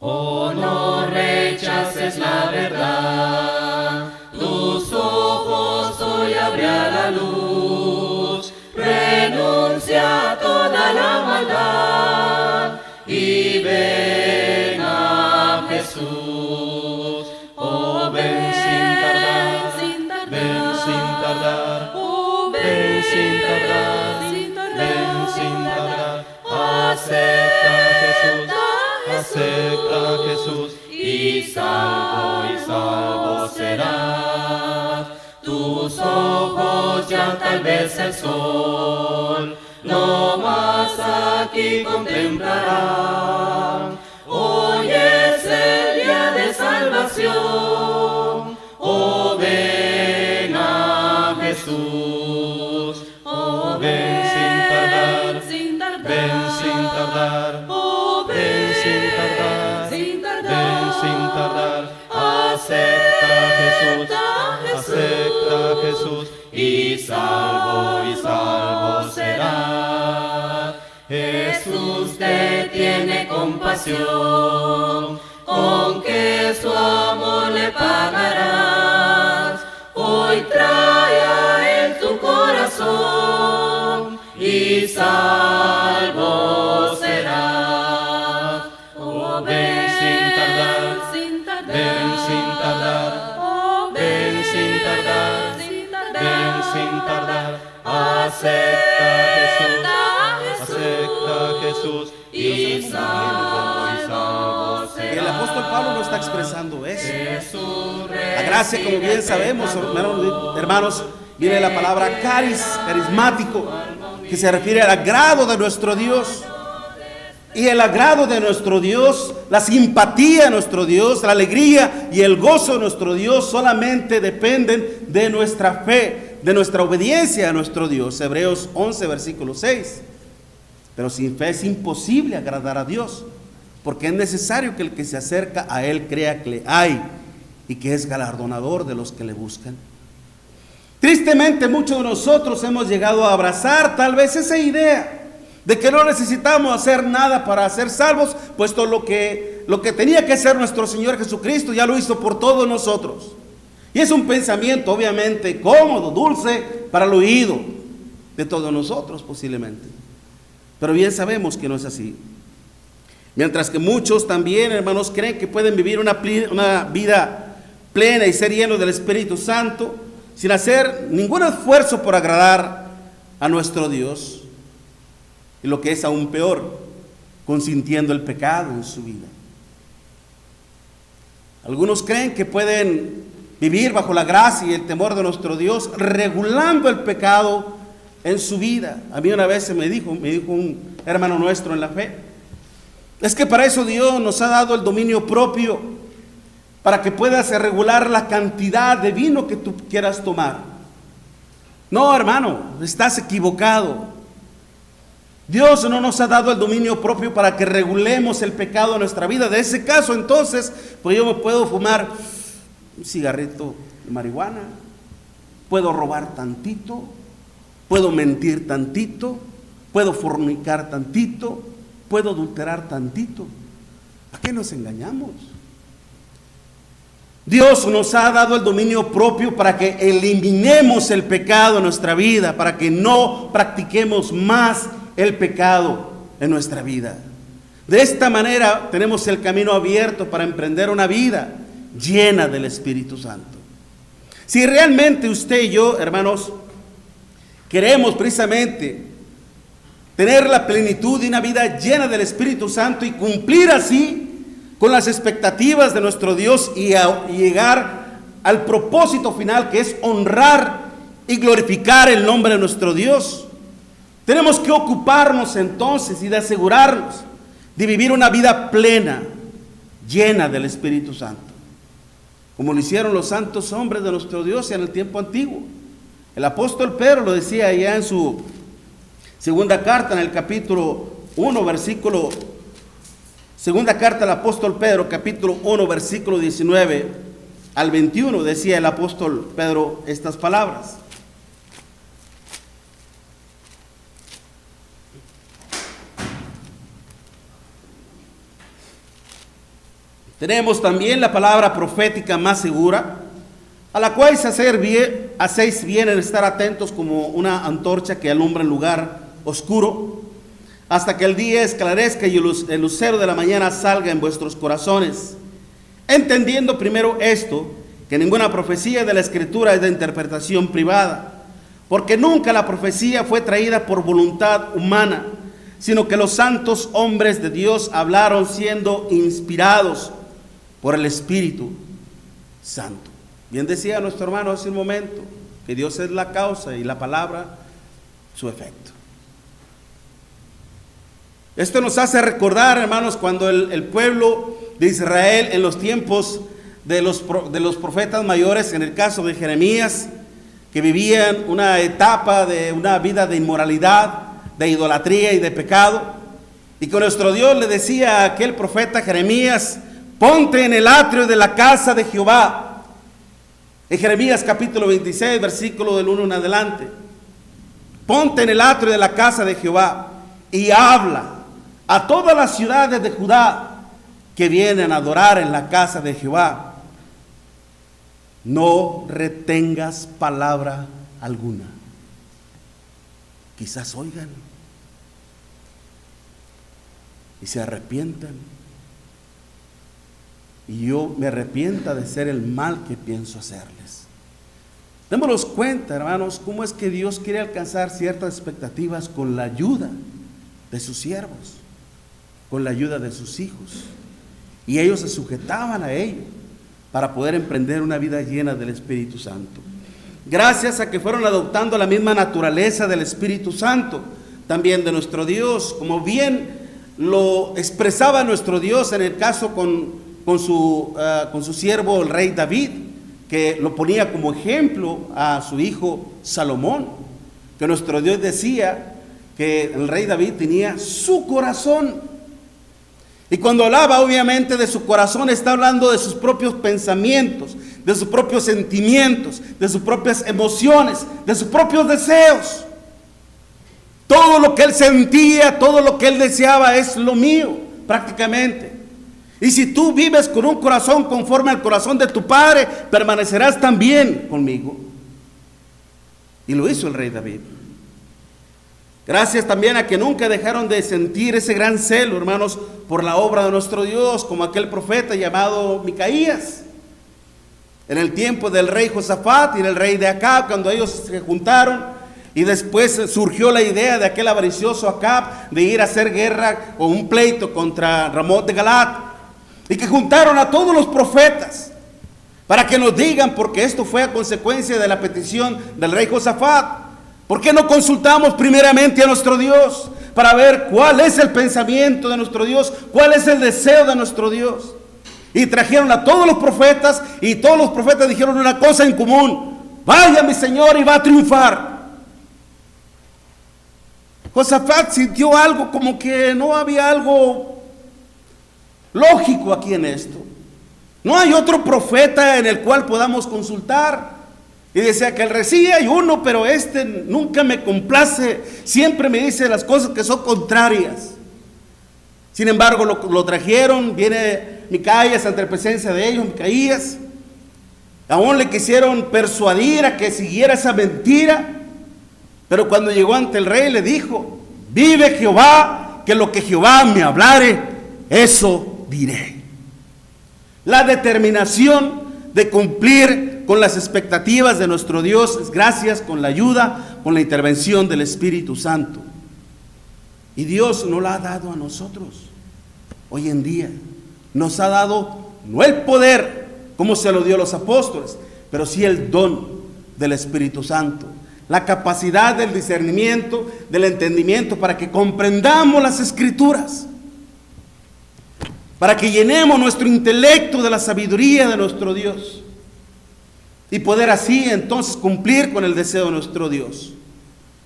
Oh, no rechaces la verdad, tus ojos hoy abrirá la luz, renuncia a toda la maldad y ven a Jesús. Oh, ven sin tardar, ven sin tardar, ven sin tardar, ven sin tardar, acepta a Jesús. Acepta a Jesús y salvo serás. Tus ojos ya tal vez el sol no más aquí contemplarán. Hoy es el día de salvación. Oh, ven a Jesús. Oh, ven sin tardar, ven sin tardar. Acepta a Jesús y salvo serás. Jesús te tiene compasión, con que su amor le pagarás. Hoy trae a él tu corazón y salvo serás. Oh, ven sin tardar, ven sin tardar, ven sin tardar, ven sin tardar. Acepta a Jesús y salvo serás. El apóstol Pablo no está expresando eso. La gracia, como bien sabemos, hermanos, viene de la palabra carismático, que se refiere al agrado de nuestro Dios. Y el agrado de nuestro Dios, la simpatía de nuestro Dios, la alegría y el gozo de nuestro Dios solamente dependen de nuestra fe, de nuestra obediencia a nuestro Dios. Hebreos 11, versículo 6. Pero sin fe es imposible agradar a Dios, porque es necesario que el que se acerca a Él crea que le hay y que es galardonador de los que le buscan. Tristemente, muchos de nosotros hemos llegado a abrazar tal vez esa idea de que no necesitamos hacer nada para ser salvos, puesto lo que tenía que hacer nuestro Señor Jesucristo ya lo hizo por todos nosotros. Y es un pensamiento obviamente cómodo, dulce para el oído de todos nosotros posiblemente. Pero bien sabemos que no es así. Mientras que muchos también, hermanos, creen que pueden vivir una vida plena y ser llenos del Espíritu Santo sin hacer ningún esfuerzo por agradar a nuestro Dios. Y lo que es aún peor, consintiendo el pecado en su vida. Algunos creen que pueden vivir bajo la gracia y el temor de nuestro Dios, regulando el pecado en su vida. A mí una vez me dijo un hermano nuestro en la fe, es que para eso Dios nos ha dado el dominio propio, para que puedas regular la cantidad de vino que tú quieras tomar. No, hermano, estás equivocado. Dios no nos ha dado el dominio propio para que regulemos el pecado en nuestra vida. De ese caso, entonces, pues yo me puedo fumar un cigarrito de marihuana, puedo robar tantito, puedo mentir tantito, puedo fornicar tantito, puedo adulterar tantito. ¿A qué nos engañamos? Dios nos ha dado el dominio propio para que eliminemos el pecado en nuestra vida, para que no practiquemos más el pecado en nuestra vida. De esta manera tenemos el camino abierto para emprender una vida llena del Espíritu Santo. Si realmente usted y yo, hermanos, queremos precisamente tener la plenitud de una vida llena del Espíritu Santo y cumplir así con las expectativas de nuestro Dios y llegar al propósito final, que es honrar y glorificar el nombre de nuestro Dios, tenemos que ocuparnos entonces y de asegurarnos de vivir una vida plena, llena del Espíritu Santo, como lo hicieron los santos hombres de nuestro Dios en el tiempo antiguo. El apóstol Pedro lo decía allá en su segunda carta, en el capítulo 1, versículo, segunda carta del apóstol Pedro, capítulo 1, versículo 19 al 21, decía el apóstol Pedro estas palabras. Tenemos también la palabra profética más segura, a la cual hacéis bien en estar atentos como una antorcha que alumbra en lugar oscuro, hasta que el día esclarezca y el lucero de la mañana salga en vuestros corazones. Entendiendo primero esto, que ninguna profecía de la Escritura es de interpretación privada, porque nunca la profecía fue traída por voluntad humana, sino que los santos hombres de Dios hablaron siendo inspirados por el Espíritu Santo. Bien decía nuestro hermano hace un momento, que Dios es la causa y la palabra su efecto. Esto nos hace recordar, hermanos, cuando el pueblo de Israel en los tiempos de los profetas mayores, en el caso de Jeremías, que vivían una etapa de una vida de inmoralidad, de idolatría y de pecado, y que nuestro Dios le decía a aquel profeta Jeremías: ponte en el atrio de la casa de Jehová. En Jeremías capítulo 26, versículo del 1 en adelante. Ponte en el atrio de la casa de Jehová y habla a todas las ciudades de Judá que vienen a adorar en la casa de Jehová. No retengas palabra alguna. Quizás oigan y se arrepientan, y yo me arrepienta de ser el mal que pienso hacerles. Démonos cuenta, hermanos, cómo es que Dios quiere alcanzar ciertas expectativas con la ayuda de sus siervos, con la ayuda de sus hijos, y ellos se sujetaban a ello para poder emprender una vida llena del Espíritu Santo. Gracias a que fueron adoptando la misma naturaleza del Espíritu Santo, también de nuestro Dios, como bien lo expresaba nuestro Dios en el caso con su siervo el rey David, que lo ponía como ejemplo a su hijo Salomón, que nuestro Dios decía que el rey David tenía su corazón. Y cuando hablaba obviamente de su corazón, está hablando de sus propios pensamientos, de sus propios sentimientos, de sus propias emociones, de sus propios deseos. Todo lo que él sentía, todo lo que él deseaba es lo mío, prácticamente. Y si tú vives con un corazón conforme al corazón de tu padre, permanecerás también conmigo. Y lo hizo el rey David. Gracias también a que nunca dejaron de sentir ese gran celo, hermanos, por la obra de nuestro Dios, como aquel profeta llamado Micaías. En el tiempo del rey Josafat y del rey de Acab, cuando ellos se juntaron, y después surgió la idea de aquel avaricioso Acab de ir a hacer guerra o un pleito contra Ramot de Galat, y que juntaron a todos los profetas para que nos digan, porque esto fue a consecuencia de la petición del rey Josafat. ¿Por qué no consultamos primeramente a nuestro Dios para ver cuál es el pensamiento de nuestro Dios, cuál es el deseo de nuestro Dios? Y trajeron a todos los profetas, y todos los profetas dijeron una cosa en común: vaya mi Señor y va a triunfar. Josafat sintió algo como que no había algo lógico aquí en esto. No hay otro profeta en el cual podamos consultar. Y decía que el rey hay uno, pero este nunca me complace, siempre me dice las cosas que son contrarias. Sin embargo, lo trajeron, viene Micaías ante la presencia de ellos, Micaías. Aún le quisieron persuadir a que siguiera esa mentira, pero cuando llegó ante el rey le dijo: vive Jehová, que lo que Jehová me hablare, eso diré. La determinación de cumplir con las expectativas de nuestro Dios es gracias con la ayuda, con la intervención del Espíritu Santo. Y Dios nos la ha dado a nosotros hoy en día. Nos ha dado no el poder como se lo dio a los apóstoles, pero sí el don del Espíritu Santo, la capacidad del discernimiento, del entendimiento, para que comprendamos las Escrituras, para que llenemos nuestro intelecto de la sabiduría de nuestro Dios y poder así entonces cumplir con el deseo de nuestro Dios.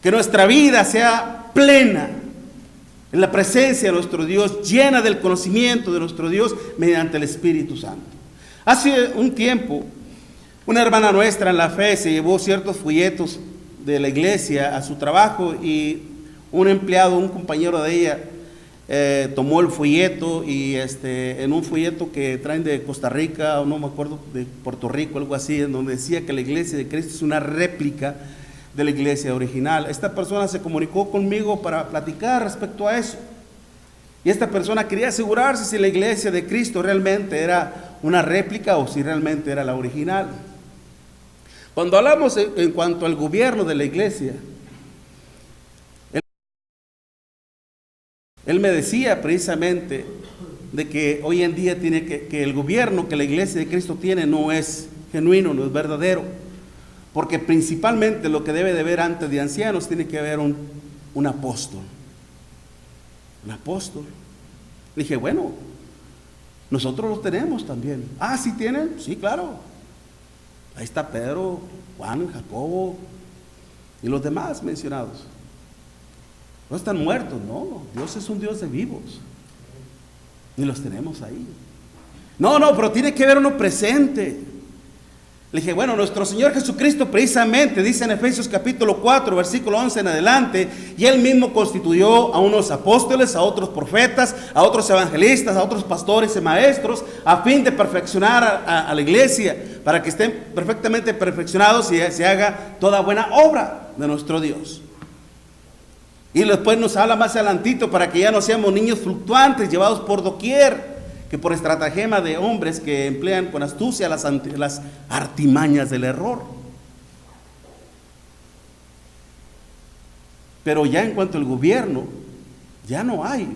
Que nuestra vida sea plena en la presencia de nuestro Dios, llena del conocimiento de nuestro Dios mediante el Espíritu Santo. Hace un tiempo, una hermana nuestra en la fe se llevó ciertos folletos de la iglesia a su trabajo, y un empleado, un compañero de ella, tomó el folleto y en un folleto que traen de Costa Rica, o no me acuerdo, de Puerto Rico, algo así, en donde decía que la iglesia de Cristo es una réplica de la iglesia original. Esta persona se comunicó conmigo para platicar respecto a eso. Y esta persona quería asegurarse si la iglesia de Cristo realmente era una réplica o si realmente era la original. Cuando hablamos en cuanto al gobierno de la iglesia, él me decía precisamente de que hoy en día tiene que el gobierno que la iglesia de Cristo tiene no es genuino, no es verdadero, porque principalmente lo que debe de haber antes de ancianos tiene que haber un apóstol. Un apóstol. Le dije, bueno, nosotros los tenemos también. Ah, ¿sí tienen? Sí, claro. Ahí está Pedro, Juan, Jacobo y los demás mencionados. No están muertos, no. Dios es un Dios de vivos. Y los tenemos ahí. No, pero tiene que haber uno presente. Le dije, bueno, nuestro Señor Jesucristo precisamente dice en Efesios capítulo 4, versículo 11 en adelante, y Él mismo constituyó a unos apóstoles, a otros profetas, a otros evangelistas, a otros pastores y maestros, a fin de perfeccionar a la iglesia, para que estén perfectamente perfeccionados y se haga toda buena obra de nuestro Dios. Y después nos habla más adelantito para que ya no seamos niños fluctuantes, llevados por doquier, que por estratagema de hombres que emplean con astucia las artimañas del error. Pero ya en cuanto al gobierno, ya no hay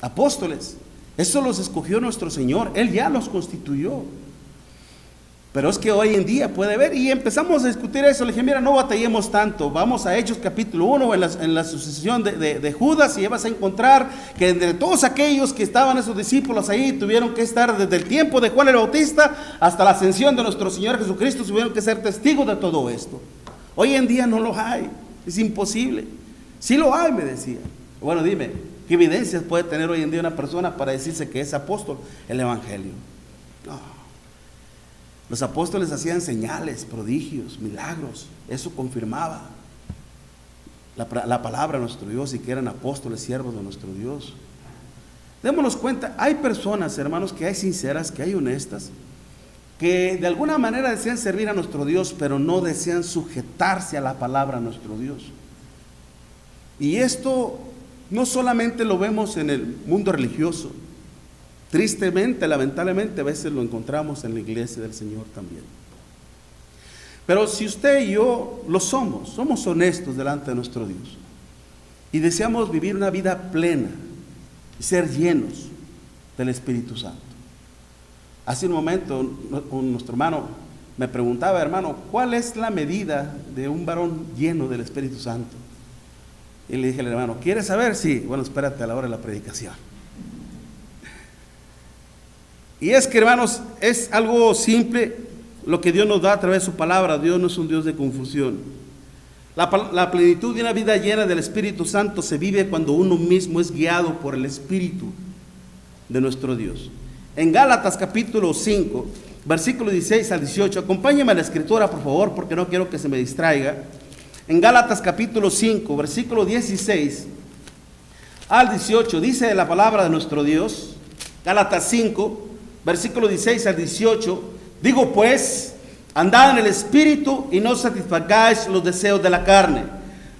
apóstoles. Eso los escogió nuestro Señor, Él ya los constituyó. Pero es que hoy en día puede haber, y empezamos a discutir eso. Le dije, mira, no batallemos tanto, vamos a Hechos capítulo 1, en la sucesión de Judas, y ya vas a encontrar que entre todos aquellos que estaban, esos discípulos ahí, tuvieron que estar desde el tiempo de Juan el Bautista hasta la ascensión de nuestro Señor Jesucristo, tuvieron que ser testigos de todo esto. Hoy en día no lo hay, es imposible. Sí lo hay, me decía. Bueno, dime, ¿qué evidencias puede tener hoy en día una persona para decirse que es apóstol? El Evangelio. No. Los apóstoles hacían señales, prodigios, milagros. Eso confirmaba la palabra de nuestro Dios y que eran apóstoles, siervos de nuestro Dios. Démonos cuenta, hay personas, hermanos, que hay sinceras, que hay honestas, que de alguna manera desean servir a nuestro Dios, pero no desean sujetarse a la palabra de nuestro Dios. Y esto no solamente lo vemos en el mundo religioso. Tristemente, lamentablemente, a veces lo encontramos en la iglesia del Señor también. Pero si usted y yo lo somos honestos delante de nuestro Dios y deseamos vivir una vida plena y ser llenos del Espíritu Santo. Hace un momento nuestro hermano me preguntaba, hermano, ¿cuál es la medida de un varón lleno del Espíritu Santo? Y le dije al hermano, ¿quieres saber? Sí. Bueno, espérate a la hora de la predicación. Y es que, hermanos, es algo simple lo que Dios nos da a través de su palabra. Dios no es un Dios de confusión. La plenitud de una vida llena del Espíritu Santo se vive cuando uno mismo es guiado por el Espíritu de nuestro Dios. En Gálatas capítulo 5, versículo 16 al 18, acompáñenme a la escritura, por favor, porque no quiero que se me distraiga. En Gálatas capítulo 5, versículo 16 al 18, dice la palabra de nuestro Dios, Gálatas 5, versículo 16 al 18, digo pues, andad en el Espíritu y no satisfagáis los deseos de la carne,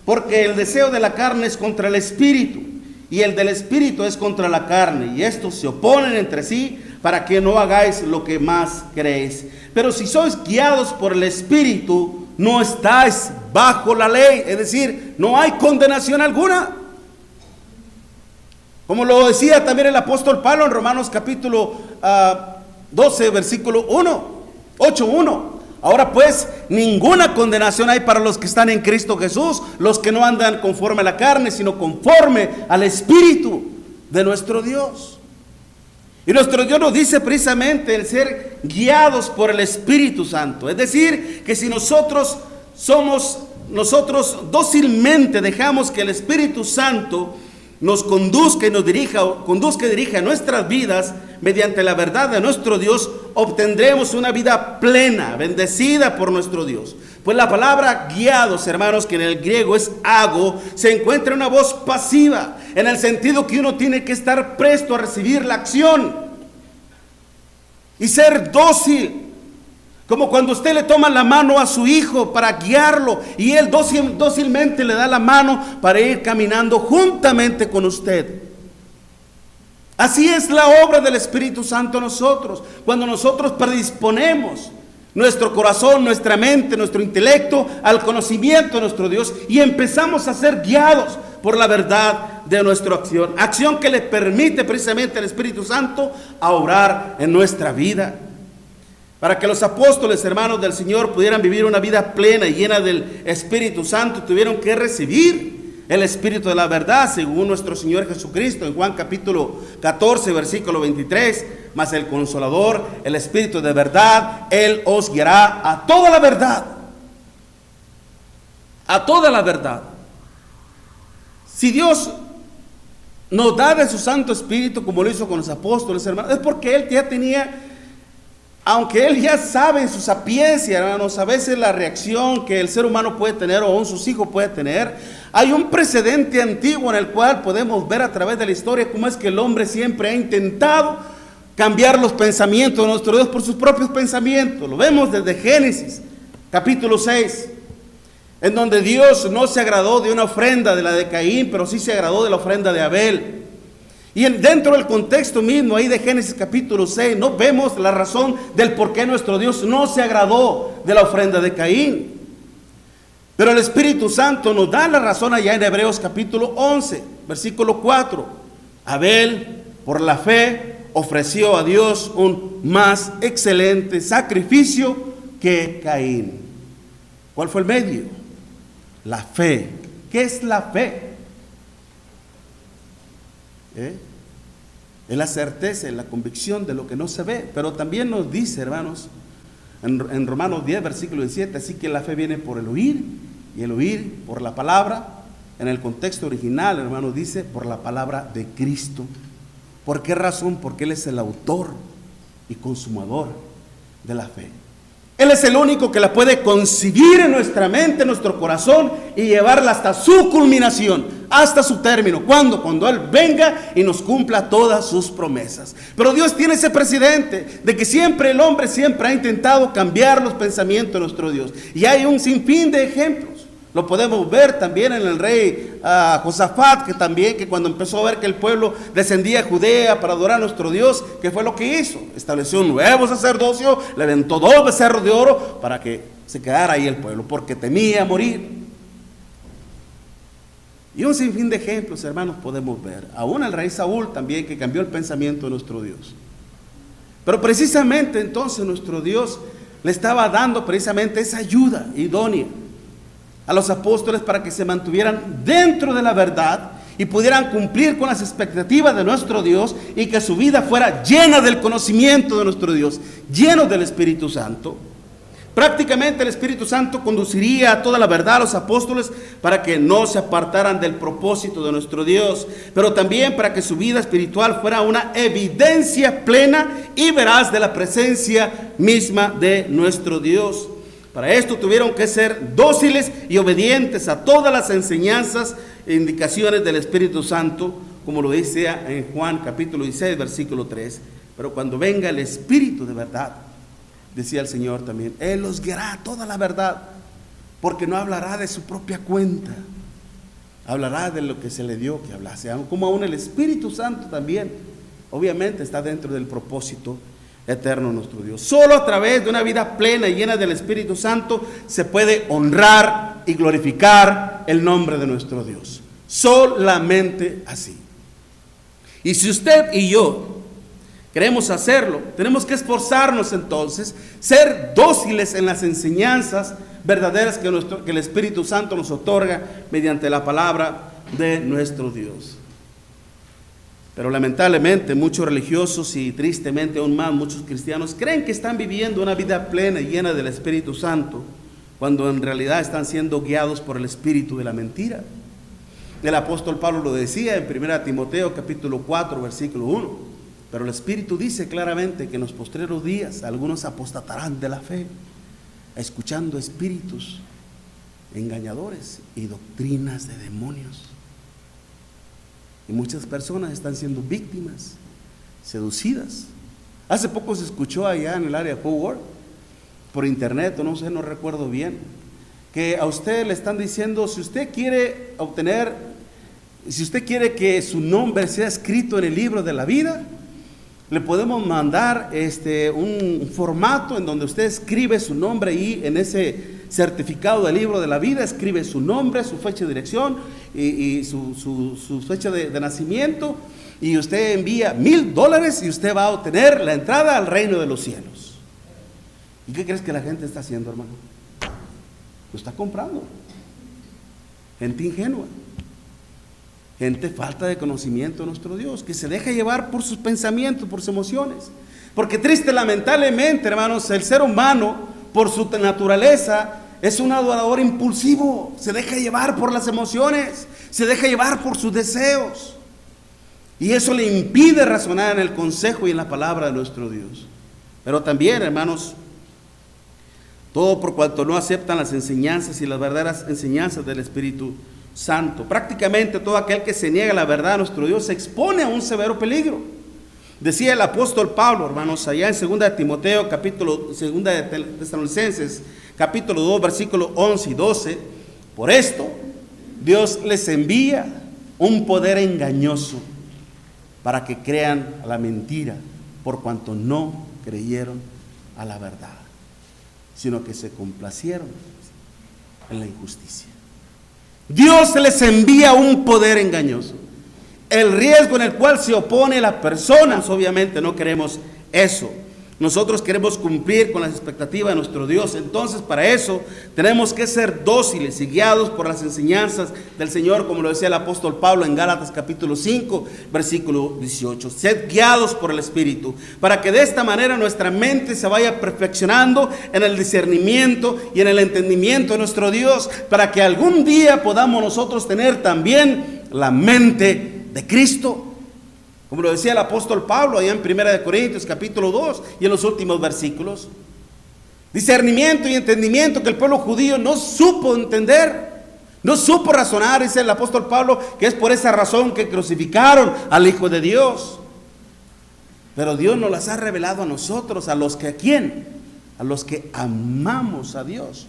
porque el deseo de la carne es contra el Espíritu, y el del Espíritu es contra la carne, y estos se oponen entre sí, para que no hagáis lo que más queréis. Pero si sois guiados por el Espíritu, no estáis bajo la ley, es decir, no hay condenación alguna. Como lo decía también el apóstol Pablo en Romanos capítulo 12, versículo 8:1. Ahora pues, ninguna condenación hay para los que están en Cristo Jesús, los que no andan conforme a la carne, sino conforme al Espíritu de nuestro Dios. Y nuestro Dios nos dice precisamente el ser guiados por el Espíritu Santo. Es decir, que si nosotros dócilmente dejamos que el Espíritu Santo nos conduzca y dirija nuestras vidas mediante la verdad de nuestro Dios, obtendremos una vida plena, bendecida por nuestro Dios. Pues la palabra guiados, hermanos, que en el griego es ago, se encuentra una voz pasiva, en el sentido que uno tiene que estar presto a recibir la acción y ser dócil. Como cuando usted le toma la mano a su hijo para guiarlo y él dócilmente le da la mano para ir caminando juntamente con usted. Así es la obra del Espíritu Santo en nosotros. Cuando nosotros predisponemos nuestro corazón, nuestra mente, nuestro intelecto al conocimiento de nuestro Dios y empezamos a ser guiados por la verdad de nuestra acción. Acción que le permite precisamente al Espíritu Santo a obrar en nuestra vida. Para que los apóstoles, hermanos del Señor, pudieran vivir una vida plena y llena del Espíritu Santo, tuvieron que recibir el Espíritu de la verdad, según nuestro Señor Jesucristo, en Juan capítulo 14, versículo 23, mas el Consolador, el Espíritu de verdad, Él os guiará a toda la verdad. A toda la verdad. Si Dios nos da de su Santo Espíritu, como lo hizo con los apóstoles, hermanos, es porque Él ya tenía... Aunque Él ya sabe en su sapiencia, hermanos, a veces la reacción que el ser humano puede tener o aún sus hijos puede tener, hay un precedente antiguo en el cual podemos ver a través de la historia cómo es que el hombre siempre ha intentado cambiar los pensamientos de nuestro Dios por sus propios pensamientos. Lo vemos desde Génesis, capítulo 6, en donde Dios no se agradó de una ofrenda de la de Caín, pero sí se agradó de la ofrenda de Abel. Y dentro del contexto mismo ahí de Génesis capítulo 6, no vemos la razón del por qué nuestro Dios no se agradó de la ofrenda de Caín. Pero el Espíritu Santo nos da la razón allá en Hebreos capítulo 11, versículo 4. Abel, por la fe, ofreció a Dios un más excelente sacrificio que Caín. ¿Cuál fue el medio? La fe. ¿Qué es la fe? Es la certeza, es la convicción de lo que no se ve. Pero también nos dice, hermanos, en Romanos 10, versículo 17, así que la fe viene por el oír, y el oír por la palabra. En el contexto original, hermanos, dice por la palabra de Cristo. ¿Por qué razón? Porque Él es el autor y consumador de la fe. Él es el único que la puede concebir en nuestra mente, en nuestro corazón y llevarla hasta su culminación, hasta su término. ¿Cuándo? Cuando Él venga y nos cumpla todas sus promesas. Pero Dios tiene ese precedente de que siempre el hombre siempre ha intentado cambiar los pensamientos de nuestro Dios. Y hay un sinfín de ejemplos. Lo podemos ver también en el rey Josafat, que cuando empezó a ver que el pueblo descendía a Judea para adorar a nuestro Dios, ¿qué fue lo que hizo? Estableció un nuevo sacerdocio, le aventó 2 becerros de oro para que se quedara ahí el pueblo, porque temía morir. Y un sinfín de ejemplos, hermanos, podemos ver. Aún el rey Saúl también, que cambió el pensamiento de nuestro Dios. Pero precisamente entonces nuestro Dios le estaba dando precisamente esa ayuda idónea a los apóstoles para que se mantuvieran dentro de la verdad y pudieran cumplir con las expectativas de nuestro Dios y que su vida fuera llena del conocimiento de nuestro Dios, lleno del Espíritu Santo. Prácticamente el Espíritu Santo conduciría a toda la verdad a los apóstoles para que no se apartaran del propósito de nuestro Dios, pero también para que su vida espiritual fuera una evidencia plena y veraz de la presencia misma de nuestro Dios. Para esto tuvieron que ser dóciles y obedientes a todas las enseñanzas e indicaciones del Espíritu Santo, como lo dice en Juan capítulo 16, versículo 3. Pero cuando venga el Espíritu de verdad, decía el Señor también, Él los guiará a toda la verdad, porque no hablará de su propia cuenta, hablará de lo que se le dio que hablase, como aún el Espíritu Santo también, obviamente está dentro del propósito eterno nuestro Dios. Solo a través de una vida plena y llena del Espíritu Santo se puede honrar y glorificar el nombre de nuestro Dios. Solamente así. Y si usted y yo queremos hacerlo, tenemos que esforzarnos entonces, ser dóciles en las enseñanzas verdaderas que el Espíritu Santo nos otorga mediante la palabra de nuestro Dios. Pero lamentablemente muchos religiosos y tristemente aún más muchos cristianos creen que están viviendo una vida plena y llena del Espíritu Santo, cuando en realidad están siendo guiados por el espíritu de la mentira. El apóstol Pablo lo decía en 1 Timoteo capítulo 4 versículo 1. Pero el Espíritu dice claramente que en los postreros días algunos apostatarán de la fe, escuchando espíritus engañadores y doctrinas de demonios. Y muchas personas están siendo víctimas, seducidas. Hace poco se escuchó allá en el área de Fort Worth, por internet, o no sé, no recuerdo bien, que a usted le están diciendo, si usted quiere que su nombre sea escrito en el libro de la vida, le podemos mandar un formato en donde usted escribe su nombre y en ese certificado del libro de la vida escribe su nombre, su fecha de dirección y su fecha de nacimiento, y usted envía $1,000 y usted va a obtener la entrada al reino de los cielos. ¿Y qué crees que la gente está haciendo, hermano? Lo está comprando. Gente ingenua, gente falta de conocimiento de nuestro Dios, que se deja llevar por sus pensamientos, por sus emociones. Porque triste, lamentablemente, hermanos, el ser humano, por su naturaleza, es un adorador impulsivo. Se deja llevar por las emociones, se deja llevar por sus deseos. Y eso le impide razonar en el consejo y en la palabra de nuestro Dios. Pero también, hermanos, todo por cuanto no aceptan las enseñanzas y las verdaderas enseñanzas del Espíritu Santo. Prácticamente todo aquel que se niega a la verdad de nuestro Dios se expone a un severo peligro. Decía el apóstol Pablo, hermanos, allá en 2 de Timoteo, capítulo 2 de Tesalonicenses, capítulo 2, versículos 11 y 12, por esto Dios les envía un poder engañoso para que crean a la mentira, por cuanto no creyeron a la verdad, sino que se complacieron en la injusticia. Dios les envía un poder engañoso. El riesgo en el cual se opone la persona, obviamente no queremos eso. Nosotros queremos cumplir con las expectativas de nuestro Dios. Entonces, para eso tenemos que ser dóciles y guiados por las enseñanzas del Señor, como lo decía el apóstol Pablo en Gálatas capítulo 5, versículo 18. Sed guiados por el Espíritu, para que de esta manera nuestra mente se vaya perfeccionando en el discernimiento y en el entendimiento de nuestro Dios, para que algún día podamos nosotros tener también la mente de Cristo. Como lo decía el apóstol Pablo allá en 1 Corintios capítulo 2 y en los últimos versículos. Discernimiento y entendimiento que el pueblo judío no supo entender, no supo razonar. Dice el apóstol Pablo que es por esa razón que crucificaron al Hijo de Dios. Pero Dios nos las ha revelado a nosotros, a los que, ¿a quién? A los que amamos a Dios.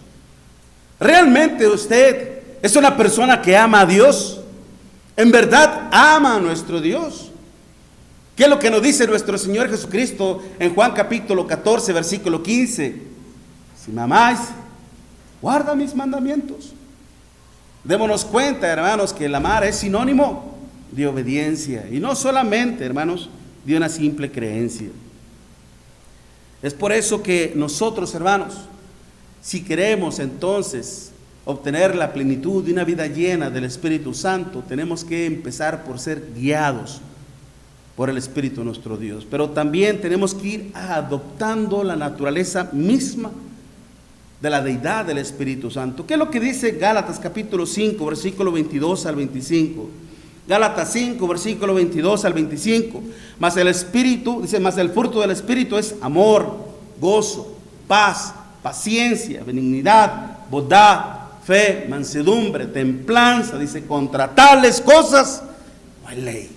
¿Realmente usted es una persona que ama a Dios? ¿En verdad ama a nuestro Dios? ¿Qué es lo que nos dice nuestro Señor Jesucristo en Juan capítulo 14, versículo 15? Si me amáis, guarda mis mandamientos. Démonos cuenta, hermanos, que el amar es sinónimo de obediencia. Y no solamente, hermanos, de una simple creencia. Es por eso que nosotros, hermanos, si queremos entonces obtener la plenitud de una vida llena del Espíritu Santo, tenemos que empezar por ser guiados por el Espíritu de nuestro Dios. Pero también tenemos que ir adoptando la naturaleza misma de la deidad del Espíritu Santo. ¿Qué es lo que dice Gálatas capítulo 5, versículo 22 al 25? Gálatas 5, versículo 22 al 25. Mas el Espíritu, dice, mas el fruto del Espíritu es amor, gozo, paz, paciencia, benignidad, bondad, fe, mansedumbre, templanza. Dice, contra tales cosas no hay ley.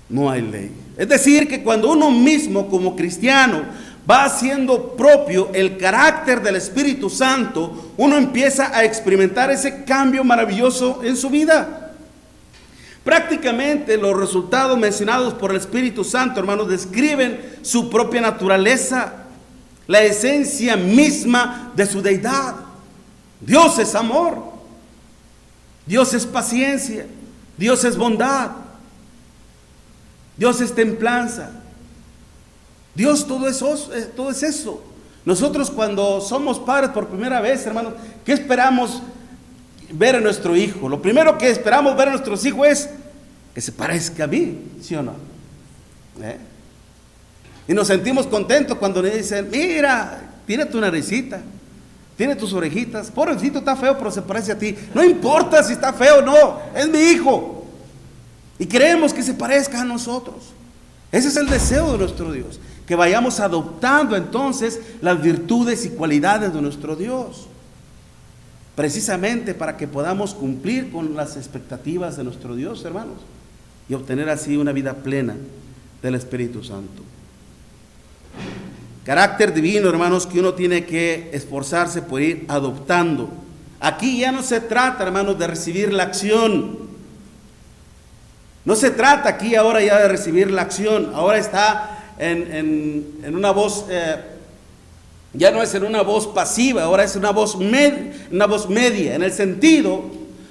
No hay ley. Es decir, que cuando uno mismo como cristiano va haciendo propio el carácter del Espíritu Santo, uno empieza a experimentar ese cambio maravilloso en su vida. Prácticamente los resultados mencionados por el Espíritu Santo, hermanos, describen su propia naturaleza, la esencia misma de su deidad. Dios es amor, Dios es paciencia, Dios es bondad, Dios es templanza. Dios todo es eso. Nosotros cuando somos padres por primera vez, hermanos, ¿qué esperamos ver en nuestro hijo? Lo primero que esperamos ver en nuestros hijos es que se parezca a mí, ¿sí o no? Y nos sentimos contentos cuando le dicen, mira, tiene tu naricita, tiene tus orejitas, pobrecito, está feo, pero se parece a ti. No importa si está feo o no, es mi hijo. Y queremos que se parezca a nosotros. Ese es el deseo de nuestro Dios, que vayamos adoptando entonces las virtudes y cualidades de nuestro Dios, precisamente para que podamos cumplir con las expectativas de nuestro Dios, hermanos, y obtener así una vida plena del Espíritu Santo. Carácter divino, hermanos, que uno tiene que esforzarse por ir adoptando. Aquí ya no se trata, hermanos, de recibir la acción. No se trata aquí ahora ya de recibir la acción. Ahora está en una voz, ya no es en una voz pasiva, ahora es una voz media, en el sentido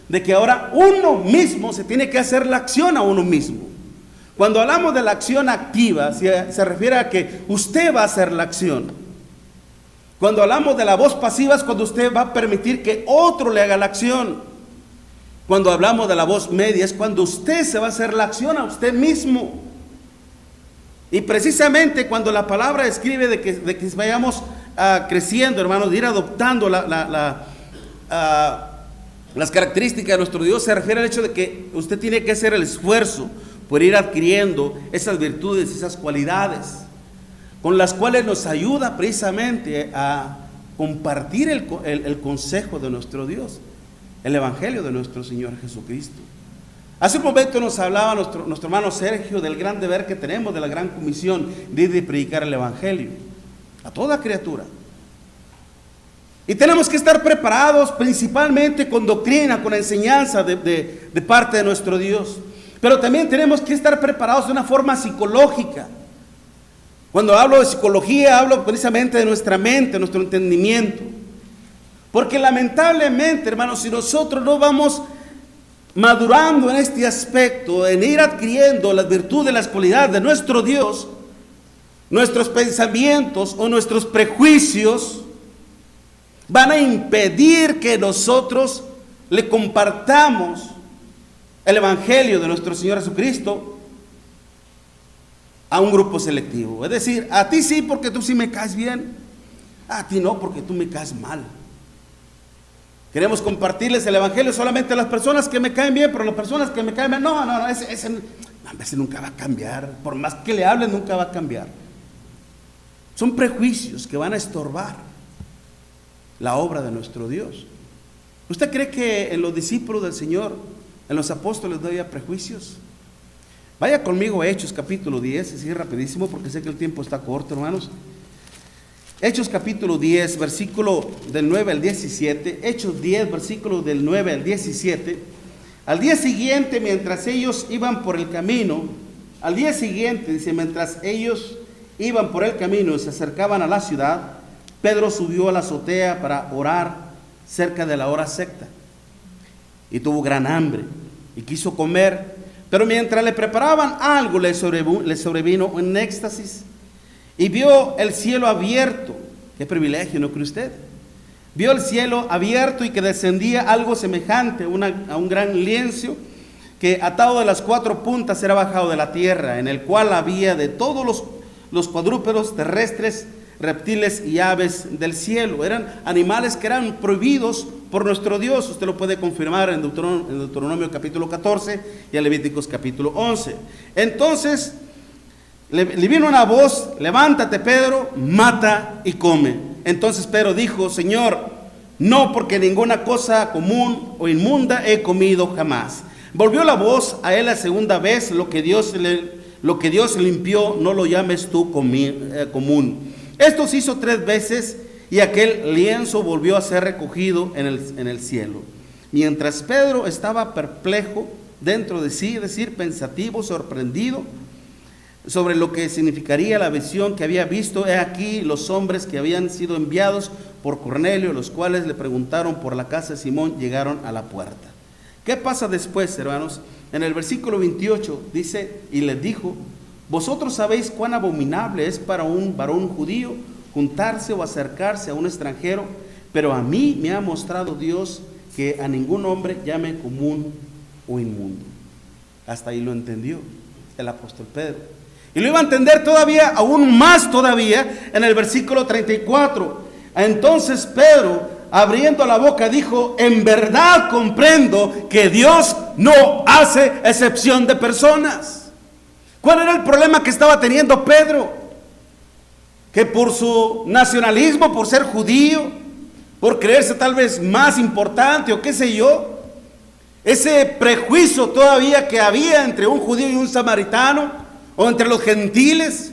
de que ahora uno mismo se tiene que hacer la acción a uno mismo. Cuando hablamos de la acción activa, se refiere a que usted va a hacer la acción. Cuando hablamos de la voz pasiva es cuando usted va a permitir que otro le haga la acción. Cuando hablamos de la voz media es cuando usted se va a hacer la acción a usted mismo. Y precisamente cuando la palabra describe de que vayamos creciendo, hermanos, de ir adoptando las características de nuestro Dios, se refiere al hecho de que usted tiene que hacer el esfuerzo por ir adquiriendo esas virtudes, esas cualidades, con las cuales nos ayuda precisamente a compartir el consejo de nuestro Dios, el Evangelio de nuestro Señor Jesucristo. Hace un momento nos hablaba nuestro hermano Sergio del gran deber que tenemos, de la gran comisión de ir y predicar el Evangelio a toda criatura. Y tenemos que estar preparados principalmente con doctrina, con enseñanza de parte de nuestro Dios. Pero también tenemos que estar preparados de una forma psicológica. Cuando hablo de psicología, hablo precisamente de nuestra mente, nuestro entendimiento. Porque lamentablemente, hermanos, si nosotros no vamos madurando en este aspecto, en ir adquiriendo las virtudes, las cualidades de nuestro Dios, nuestros pensamientos o nuestros prejuicios van a impedir que nosotros le compartamos el Evangelio de nuestro Señor Jesucristo a un grupo selectivo. Es decir, a ti sí porque tú sí me caes bien, a ti no porque tú me caes mal. Queremos compartirles el Evangelio solamente a las personas que me caen bien, pero las personas que me caen mal, no, ese nunca va a cambiar. Por más que le hablen, nunca va a cambiar. Son prejuicios que van a estorbar la obra de nuestro Dios. ¿Usted cree que en los discípulos del Señor, en los apóstoles, no había prejuicios? Vaya conmigo a Hechos capítulo 10, así rapidísimo porque sé que el tiempo está corto, hermanos. Hechos capítulo 10, versículo del 9 al 17. Hechos 10, versículo del 9 al 17. Al día siguiente, mientras ellos iban por el camino, mientras ellos iban por el camino y se acercaban a la ciudad, Pedro subió a la azotea para orar cerca de la hora sexta. Y tuvo gran hambre y quiso comer, pero mientras le preparaban algo le sobrevino un éxtasis y vio el cielo abierto. Qué privilegio, ¿no cree usted? Vio el cielo abierto y que descendía algo semejante a un gran lienzo que atado de las cuatro puntas era bajado de la tierra, en el cual había de todos los cuadrúpedos terrestres, reptiles y aves del cielo. Eran animales que eran prohibidos por nuestro Dios. Usted lo puede confirmar en Deuteronomio capítulo 14 y en Levíticos capítulo 11. Entonces le vino una voz: levántate, Pedro, mata y come. Entonces Pedro dijo: Señor, no, porque ninguna cosa común o inmunda he comido jamás. Volvió la voz a él la segunda vez: lo que Dios limpió, no lo llames tú común. Esto se hizo 3 veces y aquel lienzo volvió a ser recogido en el cielo. Mientras Pedro estaba perplejo dentro de sí, es decir, pensativo, sorprendido sobre lo que significaría la visión que había visto, he aquí los hombres que habían sido enviados por Cornelio, los cuales le preguntaron por la casa de Simón, llegaron a la puerta. ¿Qué pasa después, hermanos? En el versículo 28 dice: y les dijo: vosotros sabéis cuán abominable es para un varón judío juntarse o acercarse a un extranjero, pero a mí me ha mostrado Dios que a ningún hombre llame común o inmundo. Hasta ahí lo entendió el apóstol Pedro. Y lo iba a entender todavía, aún más todavía, en el versículo 34. Entonces Pedro, abriendo la boca, dijo: en verdad comprendo que Dios no hace excepción de personas. ¿Cuál era el problema que estaba teniendo Pedro? Que por su nacionalismo, por ser judío, por creerse tal vez más importante o qué sé yo, ese prejuicio todavía que había entre un judío y un samaritano, o entre los gentiles,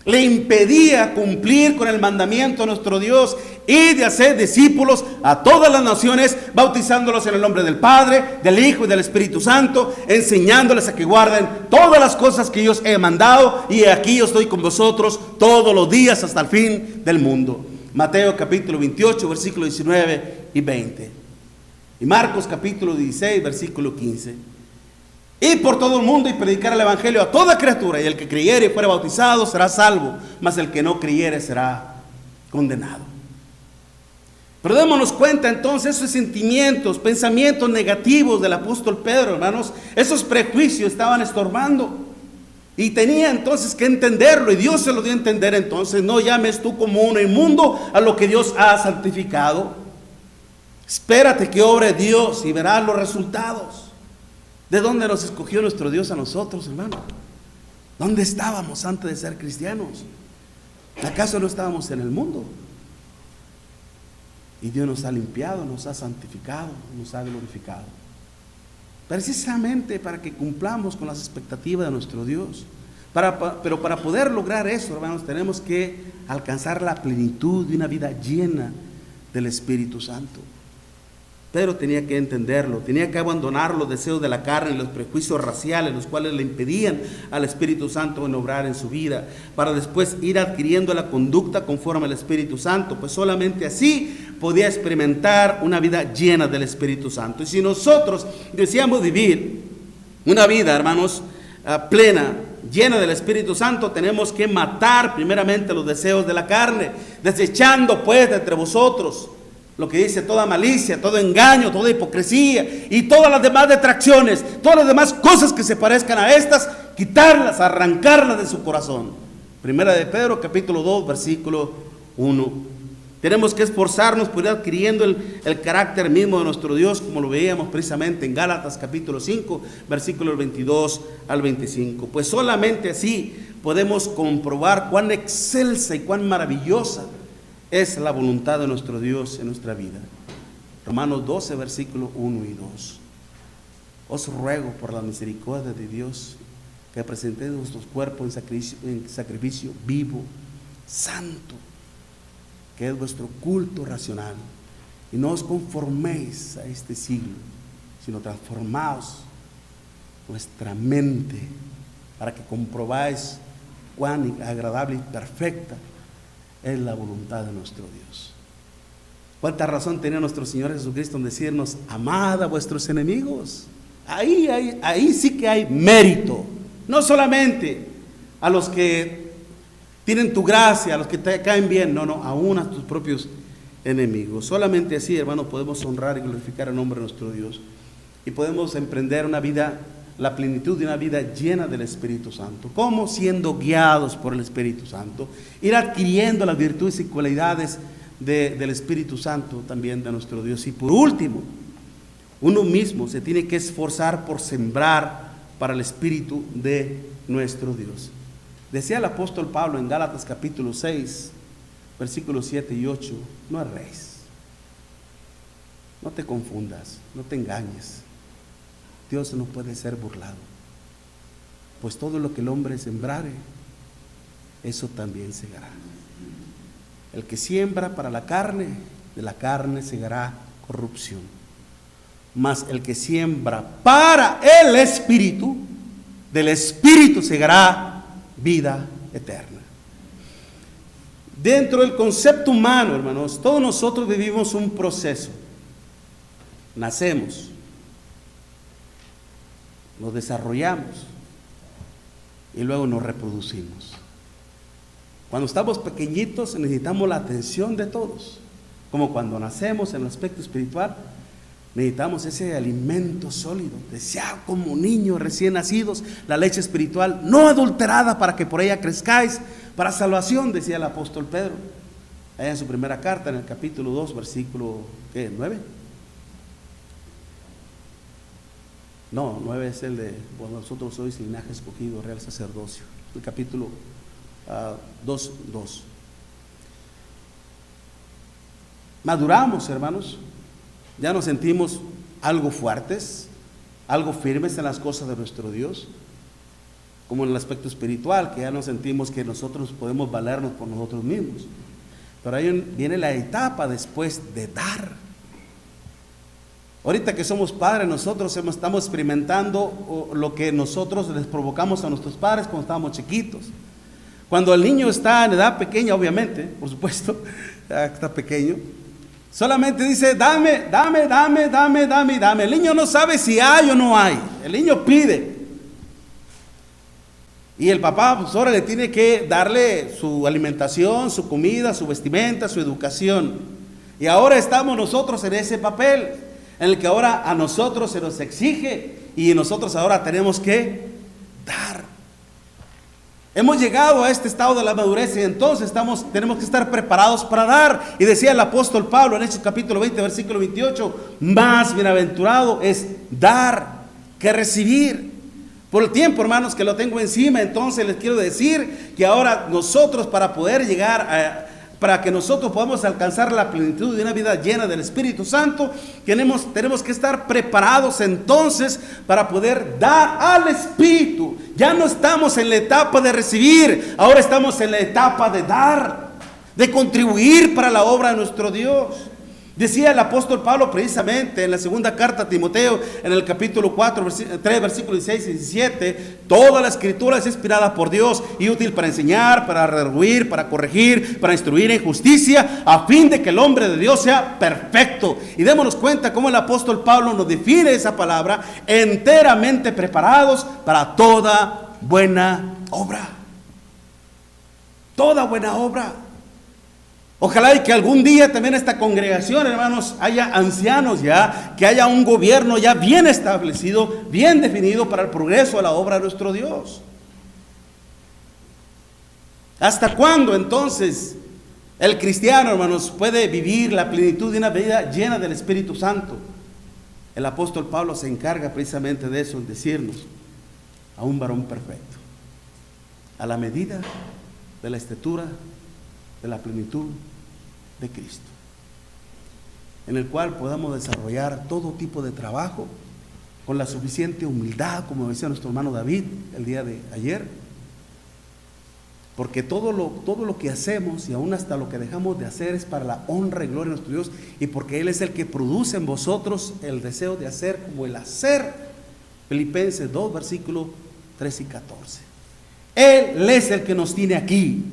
le impedía cumplir con el mandamiento de nuestro Dios y de hacer discípulos a todas las naciones, bautizándolos en el nombre del Padre, del Hijo y del Espíritu Santo, enseñándoles a que guarden todas las cosas que yo os he mandado, y aquí yo estoy con vosotros todos los días hasta el fin del mundo. Mateo capítulo 28, versículos 19 y 20. Y Marcos capítulo 16, versículo 15. Ir por todo el mundo y predicar el evangelio a toda criatura, y el que creyere y fuere bautizado será salvo, mas el que no creyere será condenado. Pero démonos cuenta entonces, esos sentimientos, pensamientos negativos del apóstol Pedro, hermanos, esos prejuicios estaban estorbando, y tenía entonces que entenderlo, y Dios se lo dio a entender. Entonces, no llames tú como uno inmundo a lo que Dios ha santificado. Espérate que obre Dios y verás los resultados. ¿De dónde nos escogió nuestro Dios a nosotros, hermano? ¿Dónde estábamos antes de ser cristianos? ¿Acaso no estábamos en el mundo? Y Dios nos ha limpiado, nos ha santificado, nos ha glorificado. Precisamente para que cumplamos con las expectativas de nuestro Dios. Pero para poder lograr eso, hermanos, tenemos que alcanzar la plenitud de una vida llena del Espíritu Santo. Pedro tenía que entenderlo, tenía que abandonar los deseos de la carne y los prejuicios raciales, los cuales le impedían al Espíritu Santo en obrar en su vida, para después ir adquiriendo la conducta conforme al Espíritu Santo, pues solamente así podía experimentar una vida llena del Espíritu Santo. Y si nosotros deseamos vivir una vida, hermanos, plena, llena del Espíritu Santo, tenemos que matar primeramente los deseos de la carne, desechando pues de entre vosotros lo que dice toda malicia, todo engaño, toda hipocresía y todas las demás detracciones, todas las demás cosas que se parezcan a estas, quitarlas, arrancarlas de su corazón. Primera de Pedro capítulo 2 versículo 1. Tenemos que esforzarnos por ir adquiriendo el carácter mismo de nuestro Dios, como lo veíamos precisamente en Gálatas capítulo 5 versículos 22 al 25. Pues solamente así podemos comprobar cuán excelsa y cuán maravillosa es la voluntad de nuestro Dios en nuestra vida. Romanos 12, versículos 1 y 2. Os ruego por la misericordia de Dios que presentéis vuestros cuerpos en sacrificio vivo, santo, que es vuestro culto racional. Y no os conforméis a este siglo, sino transformaos vuestra mente para que comprobáis cuán agradable y perfecta es la voluntad de nuestro Dios. ¿Cuánta razón tenía nuestro Señor Jesucristo en decirnos: amad a vuestros enemigos? Ahí sí que hay mérito. No solamente a los que tienen tu gracia, a los que te caen bien, no, aún a tus propios enemigos. Solamente así, hermano, podemos honrar y glorificar el nombre de nuestro Dios. Y podemos emprender una vida, la plenitud de una vida llena del Espíritu Santo. ¿Cómo? Siendo guiados por el Espíritu Santo, ir adquiriendo las virtudes y cualidades del Espíritu Santo también de nuestro Dios. Y por último, uno mismo se tiene que esforzar por sembrar para el Espíritu de nuestro Dios. Decía el apóstol Pablo en Gálatas capítulo 6 versículos 7 y 8: no erréis, no te confundas, no te engañes. Dios no puede ser burlado, pues todo lo que el hombre sembrare, eso también segará. El que siembra para la carne, de la carne segará corrupción. Mas el que siembra para el Espíritu, del Espíritu segará vida eterna. Dentro del concepto humano, hermanos, todos nosotros vivimos un proceso. Nacemos, nos desarrollamos y luego nos reproducimos. Cuando estamos pequeñitos necesitamos la atención de todos, como cuando nacemos en el aspecto espiritual. Necesitamos ese alimento sólido, deseado como niños recién nacidos, la leche espiritual no adulterada, para que por ella crezcáis para salvación, decía el apóstol Pedro allá en su primera carta, en el capítulo 2 versículo 9. No, 9 es el de, bueno, vosotros sois linaje escogido, real sacerdocio. El capítulo 2:2. Maduramos, hermanos. Ya nos sentimos algo fuertes, algo firmes en las cosas de nuestro Dios, como en el aspecto espiritual, que ya nos sentimos que nosotros podemos valernos por nosotros mismos. Pero ahí viene la etapa después de dar. Ahorita que somos padres, nosotros estamos experimentando lo que nosotros les provocamos a nuestros padres cuando estábamos chiquitos. Cuando el niño está en edad pequeña, obviamente, por supuesto, está pequeño, solamente dice, dame, dame, dame, dame, dame, dame. El niño no sabe si hay o no hay. El niño pide. Y el papá, pues ahora le tiene que darle su alimentación, su comida, su vestimenta, su educación. Y ahora estamos nosotros en ese papel, en el que ahora a nosotros se nos exige y nosotros ahora tenemos que dar. Hemos llegado a este estado de la madurez y entonces tenemos que estar preparados para dar. Y decía el apóstol Pablo en Hechos capítulo 20, versículo 28, más bienaventurado es dar que recibir. Por el tiempo, hermanos, que lo tengo encima, entonces les quiero decir que ahora nosotros, para poder llegar para que nosotros podamos alcanzar la plenitud de una vida llena del Espíritu Santo, tenemos que estar preparados entonces para poder dar al Espíritu. Ya no estamos en la etapa de recibir, ahora estamos en la etapa de dar, de contribuir para la obra de nuestro Dios. Decía el apóstol Pablo precisamente en la segunda carta a Timoteo, en el capítulo 3, versículos 16 y 17, toda la escritura es inspirada por Dios y útil para enseñar, para redarguir, para corregir, para instruir en justicia, a fin de que el hombre de Dios sea perfecto. Y démonos cuenta cómo el apóstol Pablo nos define esa palabra: enteramente preparados para toda buena obra. Toda buena obra. Ojalá y que algún día también esta congregación, hermanos, haya ancianos ya, que haya un gobierno ya bien establecido, bien definido para el progreso de la obra de nuestro Dios. ¿Hasta cuándo entonces el cristiano, hermanos, puede vivir la plenitud de una vida llena del Espíritu Santo? El apóstol Pablo se encarga precisamente de eso, en decirnos: a un varón perfecto, a la medida de la estatura de la plenitud de Cristo, en el cual podamos desarrollar todo tipo de trabajo con la suficiente humildad, como decía nuestro hermano David el día de ayer, porque todo lo que hacemos y aún hasta lo que dejamos de hacer es para la honra y gloria de nuestro Dios, y porque Él es el que produce en vosotros el deseo de hacer como el hacer. Filipenses 2, versículos 13 y 14. Él es el que nos tiene aquí,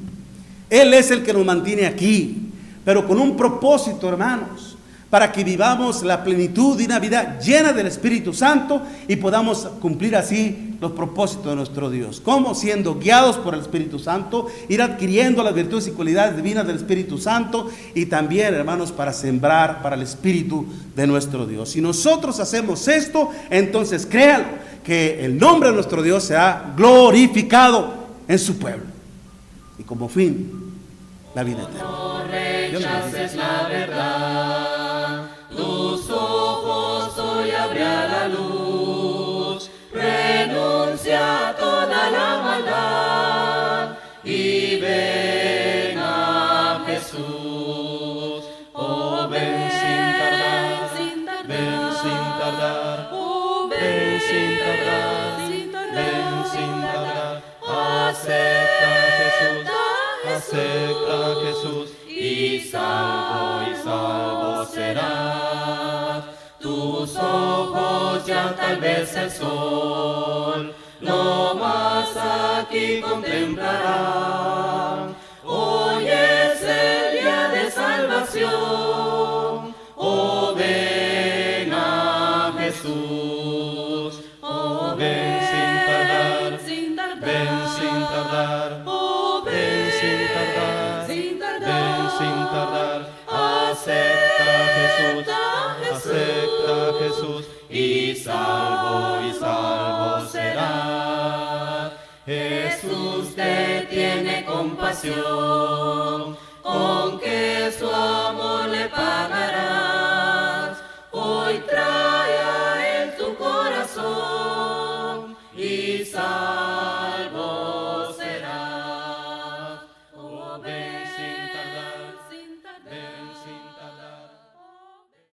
Él es el que nos mantiene aquí, pero con un propósito, hermanos, para que vivamos la plenitud de una vida llena del Espíritu Santo y podamos cumplir así los propósitos de nuestro Dios. ¿Cómo? Siendo guiados por el Espíritu Santo, ir adquiriendo las virtudes y cualidades divinas del Espíritu Santo, y también, hermanos, para sembrar para el Espíritu de nuestro Dios. Si nosotros hacemos esto, entonces créanlo, que el nombre de nuestro Dios será glorificado en su pueblo. Y como fin, la vida eterna. No rechaces la verdad, tus ojos hoy abrirá la luz. Renuncia a toda la maldad y ven a Jesús. Oh, ven sin tardar, ven sin tardar, ven sin tardar, ven sin tardar. Acepta a Jesús, acepta a Jesús, y salvo serás. Tus ojos ya tal vez el sol no más aquí contemplarán. Hoy es el día de salvación. Oh, ven a Jesús. Oh, ven sin tardar, ven sin tardar. Ven sin tardar, ven sin tardar. Acepta a Jesús, acepta a Jesús, y salvo serás. Jesús te tiene compasión, con que su amor